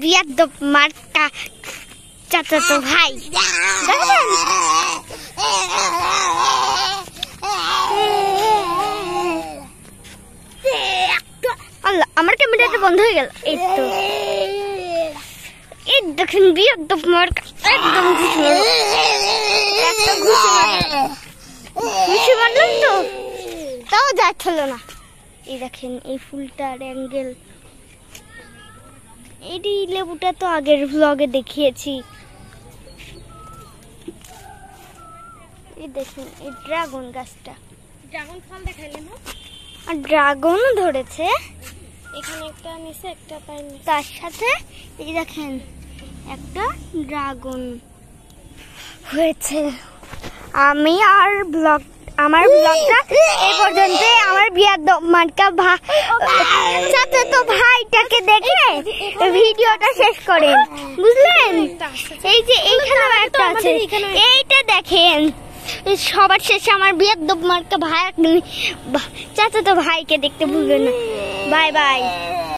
বিয়ার দপ মার্কা চাচাতো ভাই আল্লাহ আমার ক্যামেরাটা বন্ধ হয়ে গেল। এই তো এই দেখেন বিয়ার দপ মার্কা একদম ঘুষি মারলাম তো তাও যাচ্ছিল না। এই দেখেন এই ফুলটার অ্যাঙ্গেল। এই লেবুটা তো আগের ব্লগে দেখিয়েছি। এই দেখেন এই ড্রাগন গাছটা, ড্রাগন ফল দেখাইলে না, আর ড্রাগনও ধরেছে এখানে একটা নিচে একটা পাইনি, তার সাথে এই দেখেন একটা ড্রাগন হয়েছে। আমার ব্লগটা এই পর্যন্ত। আমার বিয়ার মার্কা চাচাতো ভাইটাকে দেখে ভিডিওটা শেষ করেন, বুঝলেন? এই যে এইখানে একটা আছে, এইটা দেখেন। সবার শেষে আমার বিয়ার মার্কা ভাই চাচাতো ভাইকে দেখতে ভুলবেন না। Bye bye.